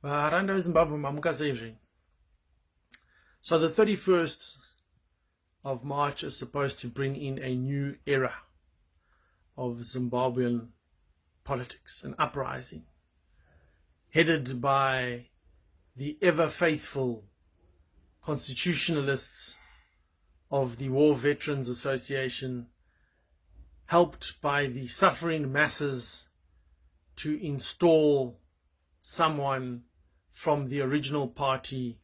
Varanda Zimbabwe mamuka seizvi. So the 31st of March is supposed to bring in a new era of Zimbabwean politics, an uprising, headed by the ever-faithful constitutionalists of the War Veterans Association, helped by the suffering masses to install someone from the original party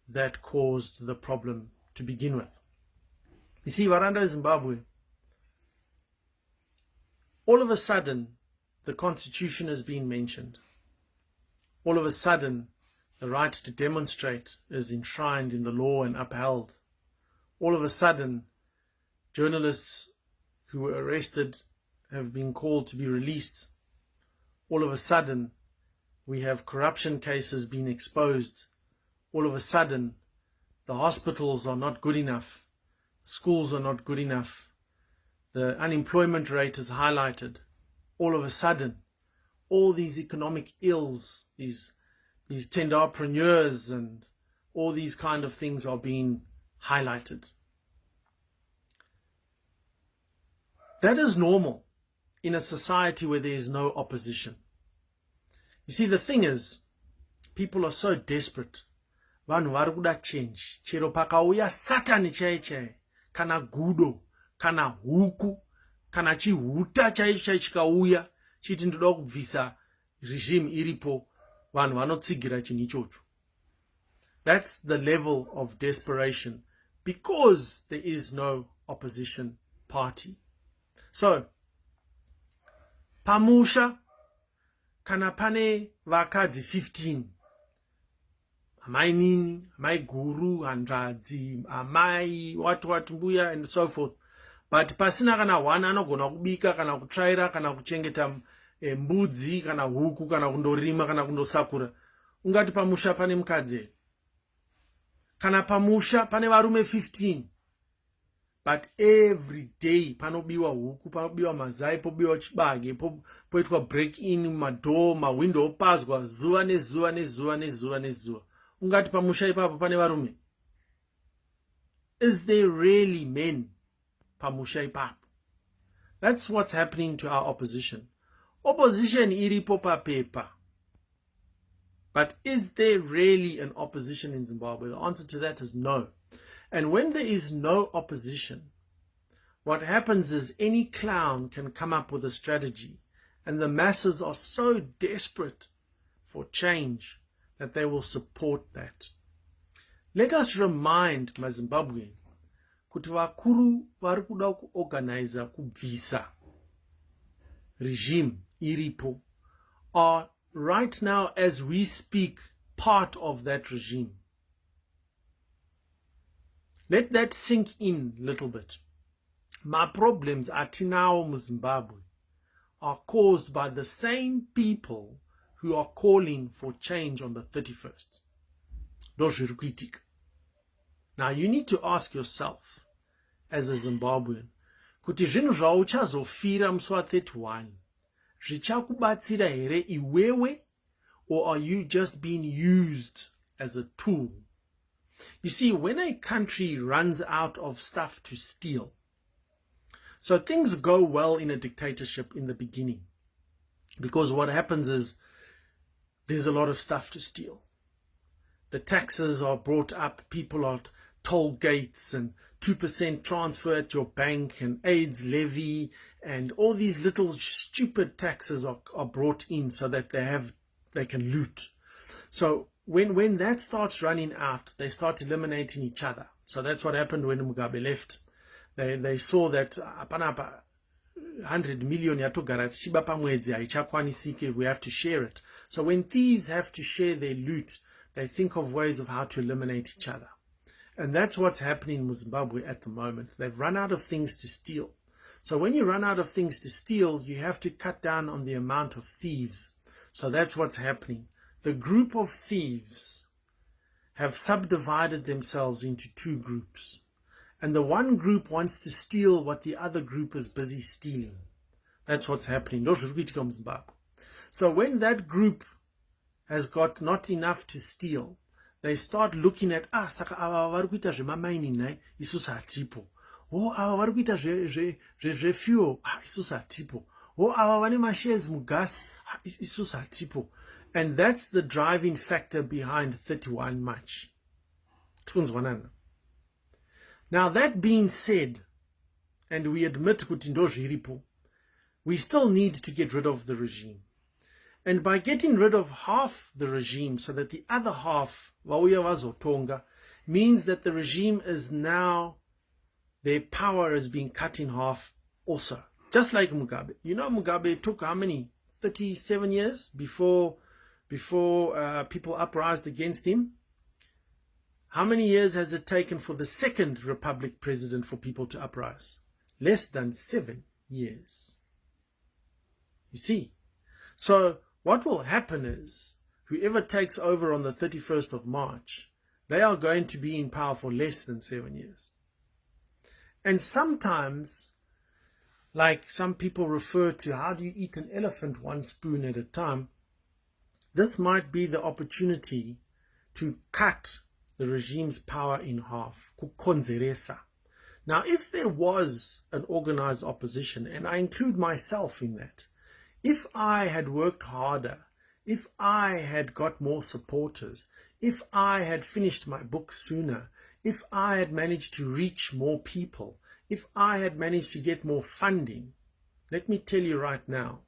that caused the problem to begin with. You see, Varanda Zimbabwe, all of a sudden, the constitution has been mentioned. All of a sudden, the right to demonstrate is enshrined in the law and upheld. All of a sudden, journalists who were arrested have been called to be released. All of a sudden, we have corruption cases being exposed. All of a sudden, the hospitals are not good enough. Schools are not good enough. The unemployment rate is highlighted. All of a sudden, all these economic ills, these tenderpreneurs and all these kind of things are being highlighted. That is normal in a society where there is no opposition. You see, the thing is, people are so desperate. Vanhu vari kuda change. Chero pakauya satani chaiye, kana gudo, kana huku, kana chihuta chaiye chikauya, chiti ndoda kubvisa regime iripo, vanhu vanotsigira chinhu ichocho. That's the level of desperation because there is no opposition party. So, pamusha kana pane vakadzi 15, amai nini, amai guru, handradzi, amai what mbuya and so forth, but pasina kana one anogona kubika kana kutsvaira kana kuchengeta mbudzi kana huku kana kundorima kana kundosakura, ungati pamusha pane mukadzi? Kana pamusha pane varume 15, but every day panobiwa huku, panobiwa mazai, pobiwa chibage, poitwa break in madoor, mawindow opazwa zuva nezuva nezuva nezuva nezuva. Ungati pamusha ipapo pane varume? Is there really men pamusha ipapo? That's what's happening to our opposition. Opposition iripo papepa. But is there really an opposition in Zimbabwe? The answer to that is no. And when there is no opposition, what happens is any clown can come up with a strategy, and the masses are so desperate for change that they will support that. Let us remind maZimbabwean kuti vakuru vari kuda kuorganiza kubvisa regime iripo are right now, as we speak, part of that regime. Let that sink in a little bit. My problems atinao mu Zimbabwe are caused by the same people who are calling for change on the 31st. Ndozviri kuitika. Now you need to ask yourself, as a Zimbabwean, kuti zvinhu zvauchazofira musi wa31 zvichakubatsira here iwewe, or are you just being used as a tool? You see, when a country runs out of stuff to steal, so things go well in a dictatorship in the beginning, because what happens is there's a lot of stuff to steal. The taxes are brought up, people are toll gates and 2% transfer at your bank and AIDS levy and all these little stupid taxes are brought in so that they can loot. So when that starts running out, they start eliminating each other. So that's what happened when Mugabe left. They saw that 100 million yatogara tichiba pamwedzi haichakwanisike, we have to share it. So when thieves have to share their loot, they think of ways of how to eliminate each other. And that's what's happening in Zimbabwe at the moment. They've run out of things to steal. So when you run out of things to steal, you have to cut down on the amount of thieves. So that's what's happening. The group of thieves have subdivided themselves into two groups. And the one group wants to steal what the other group is busy stealing. That's what's happening. So when that group has got not enough to steal, they start looking at, saka ava vari kuita zvemamining nai, isusu hatipo. Ava vari kuita zvefuel, isusu hatipo. Ava vane mashares mugas, isusu hatipo. And that's the driving factor behind 31 March. Now, that being said, and we admit kuti ndo zviripo, we still need to get rid of the regime. And by getting rid of half the regime so that the other half, vauya vazotonga, means that the regime is now, their power is being cut in half also. Just like Mugabe. You know, Mugabe took how many? 37 years before people uprised against him? How many years has it taken for the second republic president for people to uprise? Less than 7 years. You see? So what will happen is, whoever takes over on the 31st of March, they are going to be in power for less than 7 years. And sometimes, like some people refer to, how do you eat an elephant one spoon at a time? This might be the opportunity to cut the regime's power in half. Kukonzeresa. Now, if there was an organized opposition, and I include myself in that, if I had worked harder, if I had got more supporters, if I had finished my book sooner, if I had managed to reach more people, if I had managed to get more funding, let me tell you right now,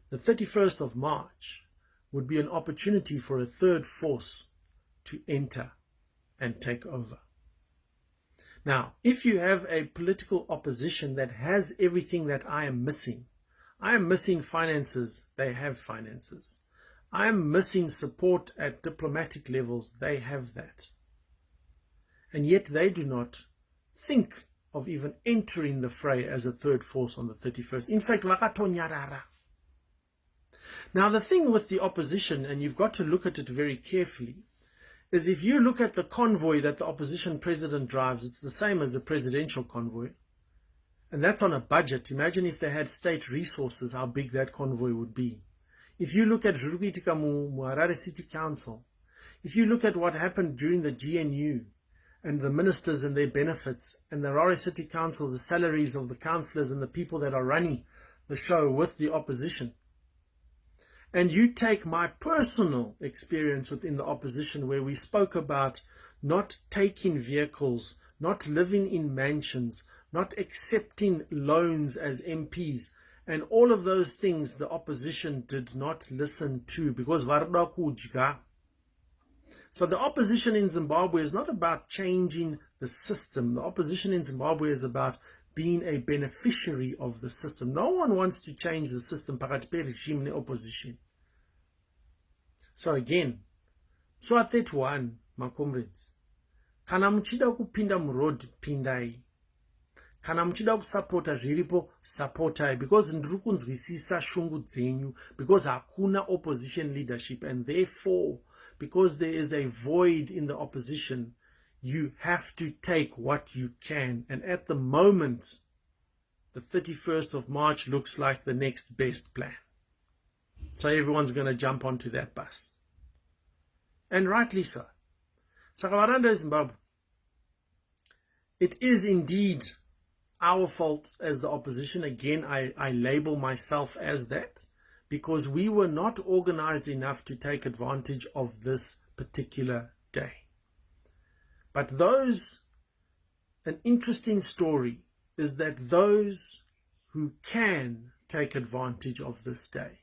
the 31st of March would be an opportunity for a third force to enter and take over. Now, if you have a political opposition that has everything that I am missing finances, they have finances. I am missing support at diplomatic levels, they have that. And yet they do not think of even entering the fray as a third force on the 31st. In fact, vakatonyarara. Now, the thing with the opposition, and you've got to look at it very carefully, is if you look at the convoy that the opposition president drives, it's the same as the presidential convoy. And that's on a budget. Imagine if they had state resources, how big that convoy would be. If you look at Rurukitika Harare City Council, if you look at what happened during the GNU, and the ministers and their benefits, and the Harare City Council, the salaries of the councillors and the people that are running the show with the opposition, and you take my personal experience within the opposition, where we spoke about not taking vehicles, not living in mansions, not accepting loans as MPs, and all of those things the opposition did not listen to, because varda kudya. So the opposition in Zimbabwe is not about changing the system. The opposition in Zimbabwe is about being a beneficiary of the system. No one wants to change the system, pakati pe regime ne opposition. So again, so at that one, my comrades, kana muchida kupinda muroad pindai, kana muchida kusapota zviripo sapotai, because ndiri kunzwisisa shungu dzenyu, because hakuna opposition leadership, and therefore, because there is a void in the opposition, you have to take what you can. And at the moment, the 31st of March looks like the next best plan. So everyone's going to jump onto that bus. And rightly so. Sakavaranda Zimbabwe, it is indeed our fault as the opposition. Again, I label myself as that, because we were not organized enough to take advantage of this particular day. But an interesting story is that those who can take advantage of this day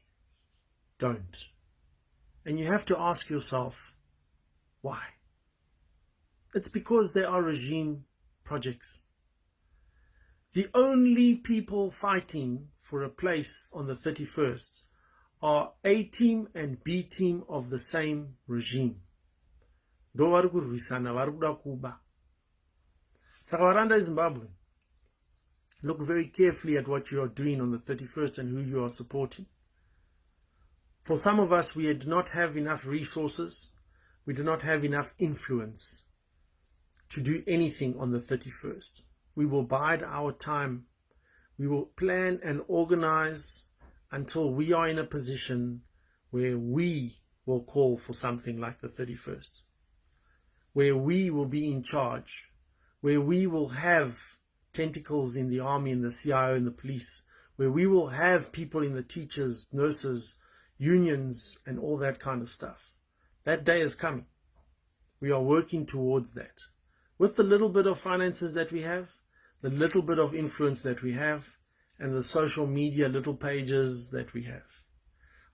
don't. And you have to ask yourself, why? It's because there are regime projects. The only people fighting for a place on the 31st are A team and B team of the same regime. Ndo vari kurwisana, vari kuda kuba. Saka varanda Zimbabwe, look very carefully at what you are doing on the 31st and who you are supporting. For some of us, we do not have enough resources. We do not have enough influence to do anything on the 31st. We will bide our time. We will plan and organize until we are in a position where we will call for something like the 31st, where we will be in charge, where we will have tentacles in the army and the CIO and the police, where we will have people in the teachers, nurses, unions, and all that kind of stuff. That day is coming. We are working towards that. With the little bit of finances that we have, the little bit of influence that we have, and the social media little pages that we have,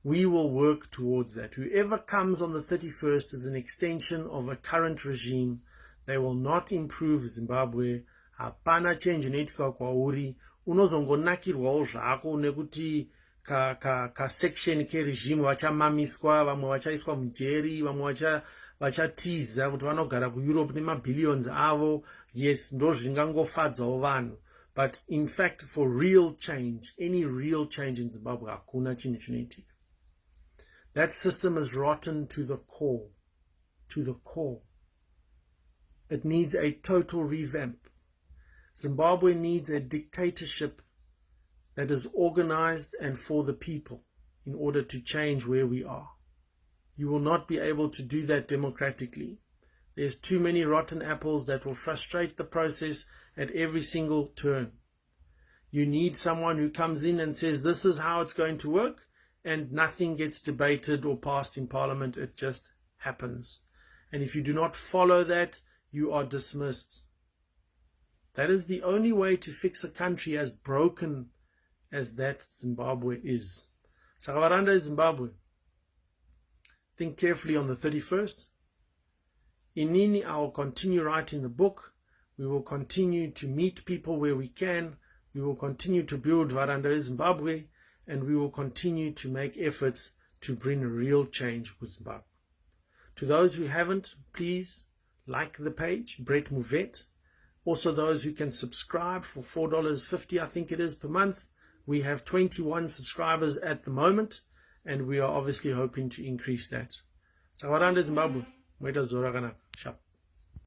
we will work towards that. Whoever comes on the 31st is an extension of a current regime. They will not improve Zimbabwe. Hapana change inoitika kwauri. Unozongonakirwawo zvako nekuti ka section ke regime vachamamiswa, vamwe vachaiswa mujeri, vamwe vachatiza kuti vanogara kuEurope nemabhillions avo. Yes, ndo zvingangofadzawo vanhu. But in fact, for real change, any real change in Zimbabwe, hakuna chinhu chinoitika. That system is rotten to the core. To the core. It needs a total revamp. Zimbabwe needs a dictatorship that is organized and for the people in order to change where we are. You will not be able to do that democratically. There's too many rotten apples that will frustrate the process at every single turn. You need someone who comes in and says, this is how it's going to work, and nothing gets debated or passed in Parliament. It just happens. And if you do not follow that, you are dismissed. That is the only way to fix a country as broken as that Zimbabwe is. Sakavaranda is Zimbabwe. Think carefully on the 31st. Inini, I will continue writing the book. We will continue to meet people where we can. We will continue to build Varanda Zimbabwe. And we will continue to make efforts to bring real change with Zimbabwe. To those who haven't, please like the page, Brett Muvet. Also those who can subscribe for $4.50, I think it is, per month. We have 21 subscribers at the moment, and we are obviously hoping to increase that. Sawaranda Zimbabwe, mweta zora kana, sharp.